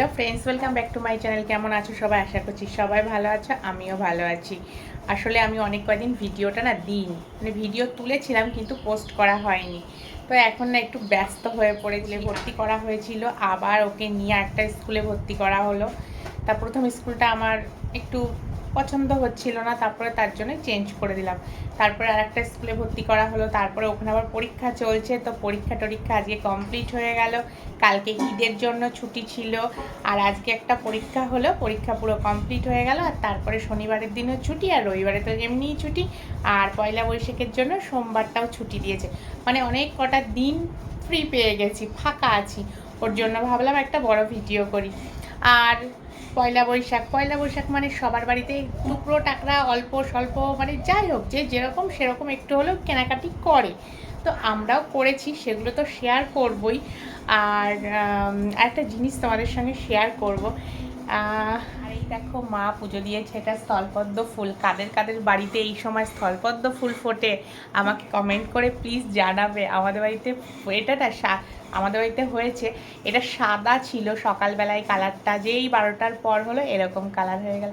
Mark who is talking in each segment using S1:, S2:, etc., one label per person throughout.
S1: Hello friends, welcome back to my channel. কেমন আছো সবাই? আশা করছি সবাই ভালো আছো, আমিও ভালো আছি। আসলে আমি অনেক কদিন ভিডিওটা দিইনি, মানে ভিডিও তুলেছিলাম কিন্তু পোস্ট করা হয়নি। তো এখন একটু ব্যস্ত হয়ে পড়েছিল। ভর্তি করা হয়েছিল, আবার ওকে নিয়ে একটা স্কুলে ভর্তি করা হলো। তা প্রথম স্কুলটা আমার একটু পছন্দ হচ্ছিল না, তারপরে তার জন্য চেঞ্জ করে দিলাম। তারপরে আর একটা স্কুলে ভর্তি করা হলো, তারপরে ওখানে আবার পরীক্ষা চলছে। তো পরীক্ষা আজকে কমপ্লিট হয়ে গেল। কালকে ঈদের জন্য ছুটি ছিল, আর আজকে একটা পরীক্ষা হলো, পরীক্ষা পুরো কমপ্লিট হয়ে গেল। আর তারপরে শনিবারের দিনও ছুটি, আর রবিবারে তো এমনিই ছুটি, আর পয়লা বৈশাখের জন্য সোমবারটাও ছুটি দিয়েছে। মানে অনেক কটা দিন ফ্রি পেয়ে গেছি, ফাঁকা আছি। ওর জন্য ভাবলাম একটা বড় ভিডিও করি। আর পয়লা বৈশাখ মানে সবার বাড়িতে টুকরো টাকরা অল্প স্বল্প, মানে যাই হোক, যে যেরকম সেরকম একটু হলেও কেনাকাটি করে। তো আমরাও করেছি, সেগুলো তো শেয়ার করবই। আর একটা জিনিস তোমাদের সঙ্গে শেয়ার করব। আর এই দেখো, মা পুজো দিয়েছে, এটা স্থলপদ্ম ফুল। কাদের কাদের বাড়িতে এই সময় স্থলপদ্ম ফুল ফোটে আমাকে কমেন্ট করে প্লিজ জানাবে। আমাদের বাড়িতে আমাদের বাড়িতে হয়েছে। এটা সাদা ছিল সকালবেলায়, কালারটা যেই 12টার পর হলো এরকম কালার হয়ে গেল,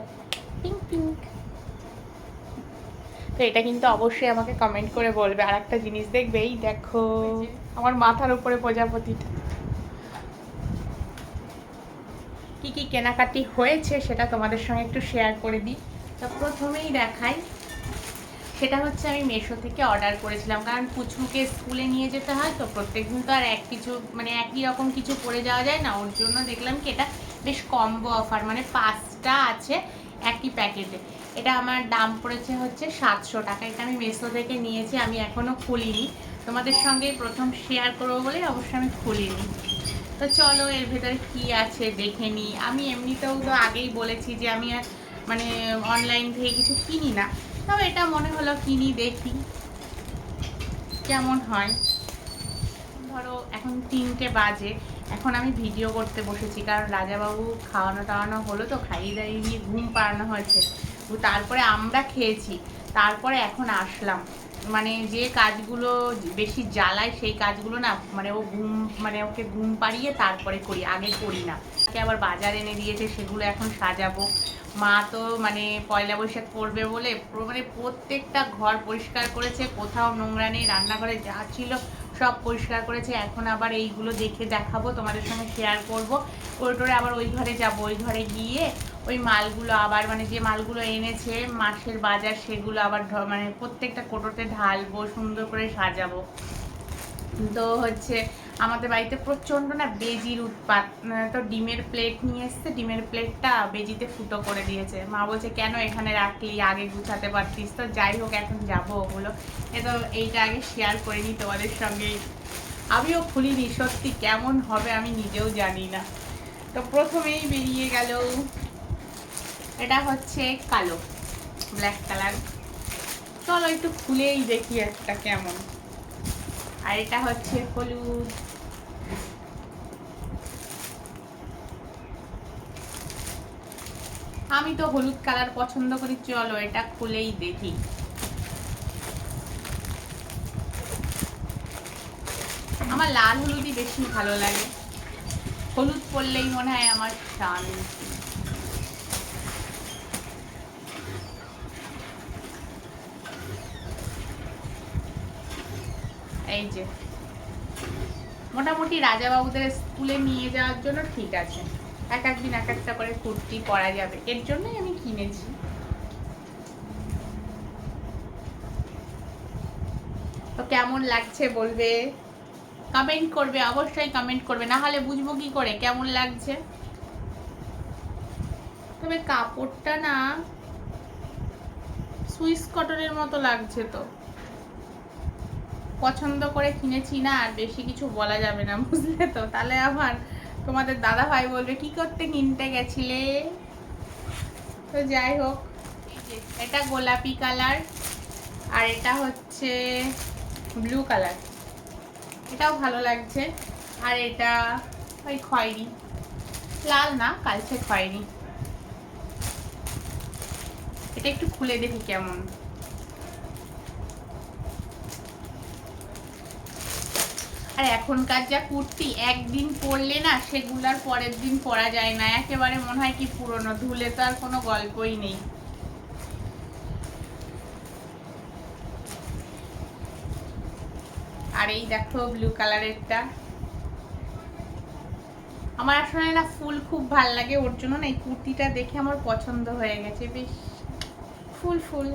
S1: পিঙ্ক পিঙ্ক। তো এটা কিন্তু অবশ্যই আমাকে কমেন্ট করে বলবে। আর একটা জিনিস দেখবে, এই দেখো আমার মাথার উপরে প্রজাপতিটা। কি কি কেনাকাটি হয়েছে সেটা তোমাদের সঙ্গে একটু শেয়ার করে দিই। তো প্রথমেই দেখাই, সেটা হচ্ছে আমি মেশো থেকে অর্ডার করেছিলাম, কারণ পুচকুকে স্কুলে নিয়ে যেতে হয়। তো প্রত্যেকদিন তো আর একই রকম কিছু পরে যাওয়া যায় না। ওর জন্য দেখলাম কি এটা বেশ কম্বো অফার, মানে 5টা আছে একই প্যাকেটে। এটা আমার দাম পড়েছে হচ্ছে 700 টাকা। এটা আমি মেশো থেকে নিয়েছি, আমি এখনও খুলিনি। তোমাদের সঙ্গে প্রথম শেয়ার করবো বলে অবশ্যই আমি খুলিনি। তো চলো এর ভেতরে কি আছে দেখে নিই। আমি এমনিতেও তো আগেই বলেছি যে আমি মানে অনলাইন থেকে কিছু কিনি না, তবে এটা মনে হলো কিনি, দেখি কেমন হয়। ধরো এখন 3টে বাজে, এখন আমি ভিডিও করতে বসেছি, কারণ রাজাবাবু খাওয়ানো টাওয়ানো হলো, তো খাইয়ে দাইয়ে দিয়ে ঘুম পাড়ানো হয়েছে। তারপরে আমরা খেয়েছি, তারপরে এখন আসলাম। মানে যে কাজগুলো বেশি জ্বালায় সেই কাজগুলো না, মানে ওকে ঘুম পাড়িয়ে তারপরে করি, আগে করি না। আবার বাজার এনে দিয়েছে, সেগুলো এখন সাজাবো। মা তো মানে পয়লা বৈশাখ করবে বলে মানে প্রত্যেকটা ঘর পরিষ্কার করেছে, কোথাও নোংরা নেই, রান্নাঘরে যা ছিল সব পরিষ্কার করেছে। এখন আবার এইগুলো দেখাবো, তোমাদের সঙ্গে শেয়ার করবো। ওইটোরে আবার ওই ঘরে যাব, ওই ঘরে গিয়ে ওই মালগুলো আবার, মানে যে মালগুলো এনেছে মাসের বাজার, সেগুলো আবার মানে প্রত্যেকটা কোটোতে ঢালবো, সুন্দর করে সাজাবো। তো হচ্ছে আমাদের বাড়িতে প্রচণ্ড বেজির উৎপাত। তো ডিমের প্লেট নিয়ে এসছে, ডিমের প্লেটটা বেজিতে ফুটো করে দিয়েছে। মা বলছে কেন এখানে রাখলি, আগে গুছাতে পারতিস। তো যাই হোক, এখন যাবো ওগুলো। তো এইটা আগে শেয়ার করে নিই তোমাদের সঙ্গে। আমিও খুলিনি, সত্যি কেমন হবে আমি নিজেও জানি না। তো প্রথমেই বেরিয়ে গেল, এটা হচ্ছে কালো, ব্ল্যাক কালার। চলো একটু খুলেই দেখি একটা কেমন। আর এটা হচ্ছে হলুদ। আমি তো হলুদ কালার পছন্দ করি, চলো এটা খুলেই দেখি। আমার লাল হলুদই বেশি ভালো লাগে, হলুদ পরলেই মনে হয় আমার শান্তি। এই যে মোটামুটি রাজাবাবুদের স্কুলে নিয়ে যাওয়ার জন্য ঠিক আছে, এক একদিন এক একটা করে কুর্তি পরা যাবে, এর জন্যই আমি কিনেছি। তো কেমন লাগছে বলবে, কমেন্ট করবে, অবশ্যই কমেন্ট করবে, না হলে বুঝবো কি করে কেমন লাগছে। তবে কাপড়টা না সুইস কটনের মতো লাগছে। তো পছন্দ করে কিনেছি না, আর বেশি কিছু বলা যাবে না, বুঝলে তো? তাহলে আবার তোমাদের দাদা ভাই বলবে কি করতে কিনতে গেছিলে। তো যাই হোক, এটা গোলাপি কালার, আর এটা হচ্ছে ব্লু কালার, এটাও ভালো লাগছে। আর এটা ওই খয়েরি, লাল না, কালচে খয়েরি। এটা একটু খুলে দেখি কেমন। আর এখনকার যা কুর্তি একদিন পরলে না সেগুলো আর পরের দিন পরা যায় না, একেবারে মনে হয় কি পুরনো, ধুলে তো আর কোনো গল্পই নেই। আর এই দেখো ব্লু কালারেরটা, আমার আসলে না ফুল খুব ভাল লাগে, ওর জন্য না এই কুর্তিটা দেখে আমার পছন্দ হয়ে গেছে, বেশ ফুল ফুল।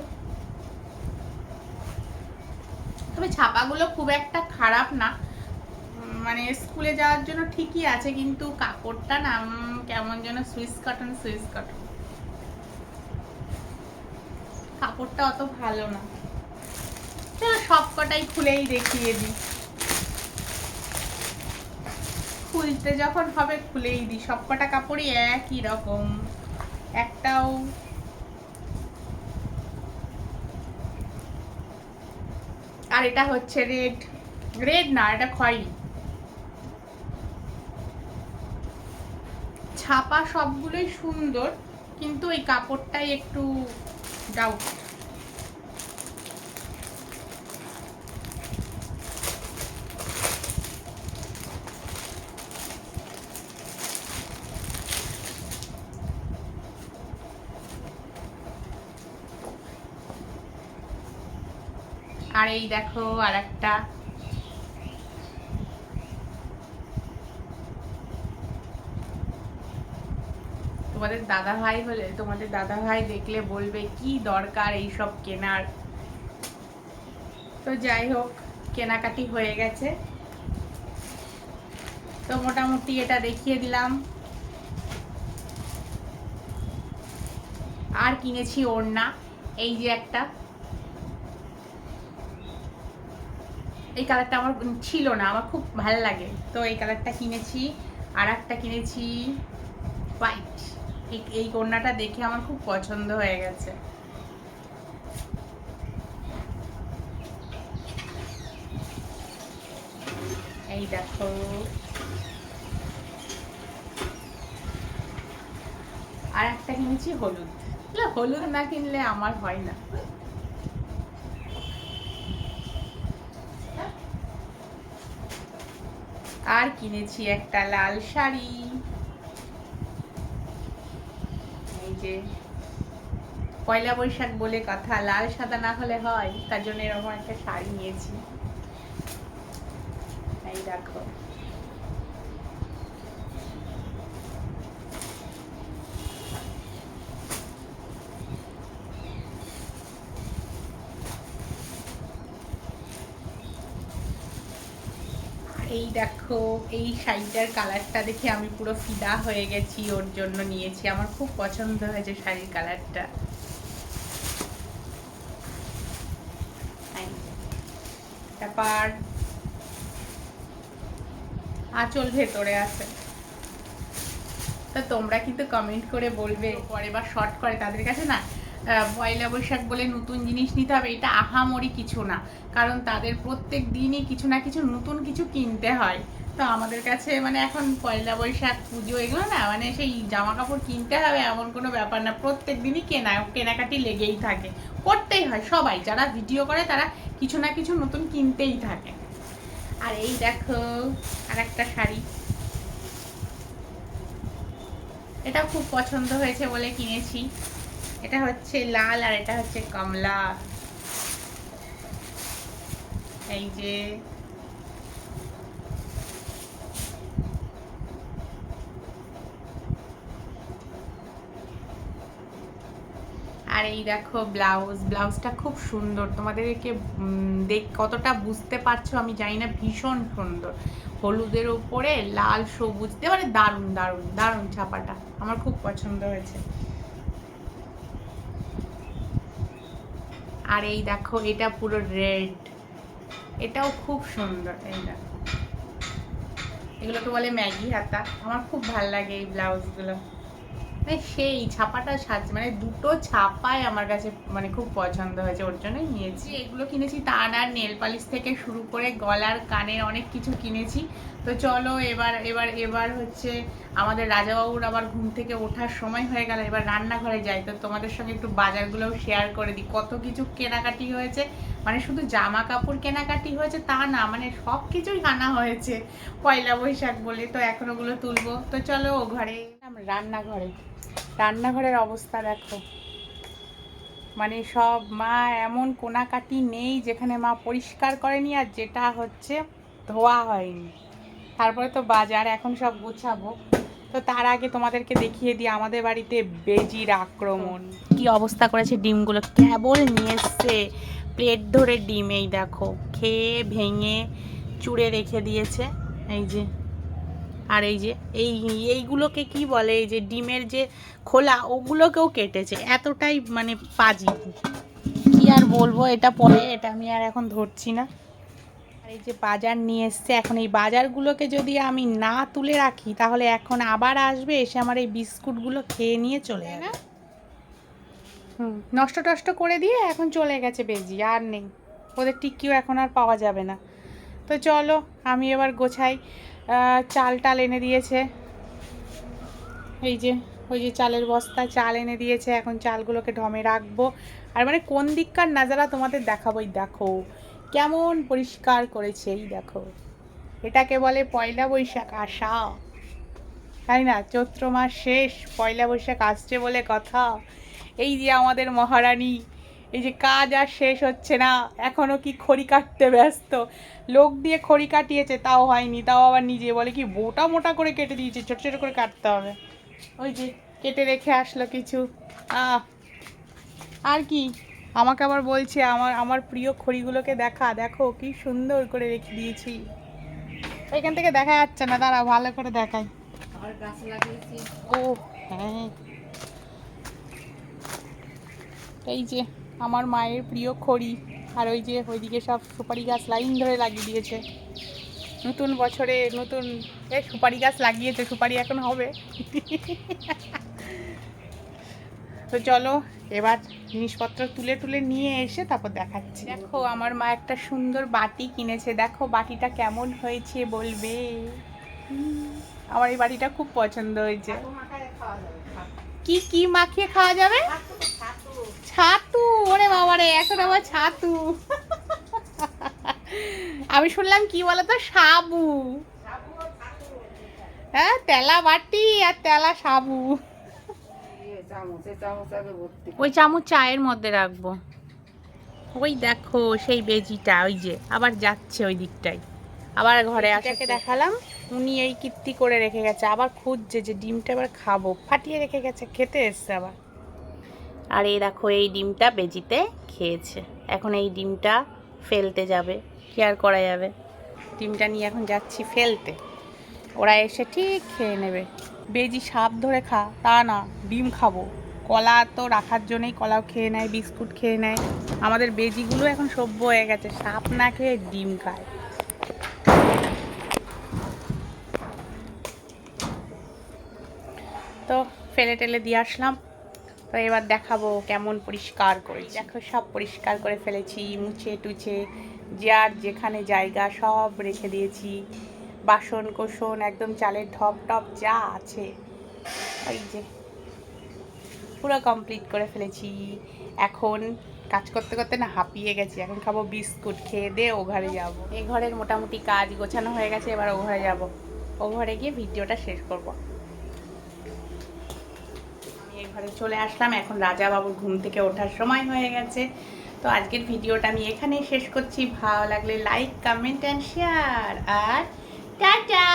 S1: তবে ছাপাগুলো খুব একটা খারাপ না, মানে স্কুলে যাওয়ার জন্য ঠিকই আছে, কিন্তু কাপড়টা না কেমন যেন সুইস কটন সুইস কটন, কাপড়টা অত ভালো না। চলো সব কটাই খুলেই দেখিয়ে দিই, খুলতে যখন হবে খুলেই দিই, সব কটা কাপড়ই একই রকম, একটাও আর এটা হচ্ছে রেড, রেড না এটা খয়েরি, ছাপা সবগুলোই সুন্দর, কিন্তু এই কাপড়টাই একটু ডাউট। আর এই দেখো আর একটা, তোমাদের দাদা ভাই হলে, তোমাদের দাদা ভাই দেখলে বলবে কি দরকার এইসব কেনার। তো যাই হোক, কেনাকাটি হয়ে গেছে, তো মোটামুটি এটা দেখিয়ে দিলাম। আর কিনেছি ওড়না, এই যে একটা, এই কালারটা আমার ছিল না, আমার খুব ভালো লাগে, তো এই কালারটা কিনেছি। আর একটা কিনেছি হোয়াইট, এই ওড়নাটা দেখে আমার খুব পছন্দ হয়ে গেছে। এই দেখো, আর একটা কিনেছি হলুদ, হলুদ না কিনলে আমার হয় না। আর কিনেছি একটা লাল শাড়ি, এই যে পয়লা বৈশাখ বলে কথা, লাল সাদা না হলে হয়, তার জন্য এরকম একটা শাড়ি নিয়েছি। এই দেখো, এই দেখো, এই শাড়িটার কালারটা দেখে আমি পুরো ফিদা হয়ে গেছি, ওর জন্য নিয়েছি, আমার খুব পছন্দ হয়েছে শাড়ির কালারটা। তারপর আঁচল ভেতরে আছে, তো তোমরা কিন্তু কমেন্ট করে বলবে, পরে বা শর্ট করে তাদের কাছে না পয়লা বৈশাখ বলে নতুন জিনিস নিতে হবে, এটা আহামরি কিছু না, কারণ তাদের প্রত্যেক দিনই কিছু না কিছু নতুন কিছু কিনতে হয়। তো আমাদের কাছে মানে এখন পয়লা বৈশাখ পুজো এগুলো না, মানে সেই জামা কাপড় কিনতে হবে এমন কোনো ব্যাপার না, প্রত্যেক দিনই কেনাকাটি লেগেই থাকে, করতেই হয়, সবাই যারা ভিডিও করে তারা কিছু না কিছু নতুন কিনতেই থাকে। আর এই দেখো আর একটা শাড়ি, এটা খুব পছন্দ হয়েছে বলে কিনেছি, এটা হচ্ছে লাল আর এটা হচ্ছে কমলা, এই যে আর এই দেখো ব্লাউজ, ব্লাউজটা খুব সুন্দর, তোমাদেরকে কতটা বুঝতে পারছো আমি জানি না, ভীষণ সুন্দর, হলুদের উপরে লাল সবুজ দিয়ে, মানে দারুণ দারুণ দারুণ ছাপাটা, আমার খুব পছন্দ হয়েছে। আর এই দেখো এটা পুরো রেড, এটাও খুব সুন্দর, এই দেখো, এগুলোকে বলে ম্যাগি হাতা, আমার খুব ভাল লাগে এই ব্লাউজগুলো। মানে সেই ছাপাটা মানে দুটো ছাপাই আমার কাছে মানে খুব পছন্দ হয়েছে, ওর জন্যই নিয়েছি। এগুলো কিনেছি, তার আর নেল পালিশ থেকে শুরু করে গলার কানের অনেক কিছু কিনেছি। তো চলো এবার এবার এবার হচ্ছে আমাদের রাজাবাবুর আবার ঘুম থেকে ওঠার সময় হয়ে গেল, এবার রান্নাঘরে যাই। তো তোমাদের সঙ্গে একটু বাজারগুলোও শেয়ার করে দিই, কত কিছু কেনাকাটি হয়েছে। মানে শুধু জামা কাপড় কেনাকাটি হয়েছে তা না, মানে সব কিছুই আনা হয়েছে পয়লা বৈশাখ বলে। তো এখন ওগুলো তুলবো। তো চলো ও ঘরে, রান্নাঘরের অবস্থা দেখো। মানে সব মা এমন কোনাকাটি নেই যেখানে মা পরিষ্কার করেনি আর যেটা হচ্ছে ধোয়া হয়নি। তারপরে তো বাজার এখন সব গুছাবো। তো তার আগে তোমাদেরকে দেখিয়ে দিই আমাদের বাড়িতে বেজির আক্রমণ কি অবস্থা করেছে। ডিমগুলো কেবল নিয়ে এসছে প্লেট ধরে ডিম, এই দেখো খেয়ে ভেঙে চুড়ে রেখে দিয়েছে। এই যে, আর এই যে এইগুলোকে কি বলে, এই যে ডিমের যে খোলা ওগুলোকেও কেটেছে, এতটাই মানে পাজি। কি আর বলবো, এটা পরে, এটা আমি আর এখন ধরছি না। আর এই যে বাজার নিয়ে এসছে, এখন এই বাজারগুলোকে যদি আমি না তুলে রাখি তাহলে এখন আবার আসবে এসে আমার এই বিস্কুটগুলো খেয়ে নিয়ে চলে যাবে। নষ্ট টষ্ট করে দিয়ে এখন চলে গেছে বেজি, আর নেই ওদের টিকিও এখন আর পাওয়া যাবে না। তো চলো আমি এবার গোছাই। চাল টাল এনে দিয়েছে, এই যে ওই যে চালের বস্তা চাল এনে দিয়েছে, এখন চালগুলোকে ঢমে রাখবো। আর মানে কোন দিককার নাজারা তোমাদের দেখাবো, দেখো কেমন পরিষ্কার করেছে, এই দেখো। এটাকে বলে পয়লা বৈশাখ আসা, তাই না? চৈত্র মাস শেষ, পয়লা বৈশাখ আসছে বলে কথা। এই যে আমাদের মহারানী, এই যে কাজ আর শেষ হচ্ছে না, এখনো কি খড়ি কাটতে ব্যস্ত। লোক দিয়ে খড়ি কাটিয়েছে তাও হয়নি, তাও আবার নিজে বলে কি মোটা মোটা করে কেটে দিয়েছে, ছোট ছোট করে কাটতে হবে। ওই যে কেটে রেখে আসলো কিছু। আর কি, আমাকে আবার বলছে আমার আমার প্রিয় খড়িগুলোকে দেখা, দেখো কি সুন্দর করে রেখে দিয়েছি। এখান থেকে দেখা যাচ্ছে না, দাঁড়া ভালো করে দেখাই। ও হ্যাঁ, এই যে আমার মায়ের প্রিয় খড়ি। আর ওই যে ওইদিকে সব সুপারি গাছ লাইন ধরে লাগিয়ে দিয়েছে। নতুন বছরে নতুন সুপারি গাছ লাগিয়েছে, সুপারি এখন হবে। তো চলো এবার জিনিসপত্র তুলে তুলে নিয়ে এসে তারপর দেখাচ্ছি। দেখো আমার মা একটা সুন্দর বাটি কিনেছে, দেখো বাটিটা কেমন হয়েছে বলবে। আমার এই বাটিটা খুব পছন্দ হয়েছে। কি কি মাখিয়ে খাওয়া যাবে? ছাতু, ওরে বাবারে এখন আবার ছাতু। আমি শুনলাম কি বলতো, সাবু। হ্যাঁ, তেলা বাটি আর তেলা সাবু। ওই চামচ চায়ের মধ্যে রাখবো। ওই দেখো সেই বেজিটা, ওই যে আবার যাচ্ছে ওই দিকটাই, আবার ঘরে আসাকে দেখালাম। উনি এই কীর্তি করে রেখে গেছে, আবার খুঁজছে যে ডিমটা এবার খাবো, ফাটিয়ে রেখে গেছে, খেতে এসছে আবার। আর এই দেখো এই ডিমটা বেজিতে খেয়েছে, এখন এই ডিমটা ফেলতে যাবে, কি আর করা যাবে। ডিমটা নিয়ে এখন যাচ্ছি ফেলতে, ওরা এসে ঠিক খেয়ে নেবে। বেজি সাপ ধরে খা তা না, ডিম খাবো। কলা তো রাখার জন্যই কলাও খেয়ে নেয়, বিস্কুট খেয়ে নেয়। আমাদের বেজিগুলো এখন সভ্য হয়ে গেছে, সাপ না খেয়ে ডিম খায়। তো ফেলে টেলে দিয়ে আসলাম। তো এবার দেখাবো কেমন পরিষ্কার করে। দেখো সব পরিষ্কার করে ফেলেছি, মুছে টুছে যার যেখানে জায়গা সব রেখে দিয়েছি। বাসন কোসন একদম চালের ঢপ টপ যা আছে ওই যে পুরো কমপ্লিট করে ফেলেছি। এখন কাজ করতে করতে না হাঁপিয়ে গেছি, এখন খাবো বিস্কুট, খেয়ে দিয়ে ও ঘরে যাবো। এই ঘরের মোটামুটি কাজ গোছানো হয়ে গেছে, এবার ও ঘরে যাবো। ও ঘরে গিয়ে ভিডিওটা শেষ করবো। এই ঘরে চলে আসলাম, এখন রাজা বাবুর ঘুম থেকে ওঠার সময় হয়ে গেছে। তো আজকের ভিডিওটা আমি এখানেই শেষ করছি। ভালো লাগলে লাইক, কমেন্ট অ্যান্ড শেয়ার, আর টাটা।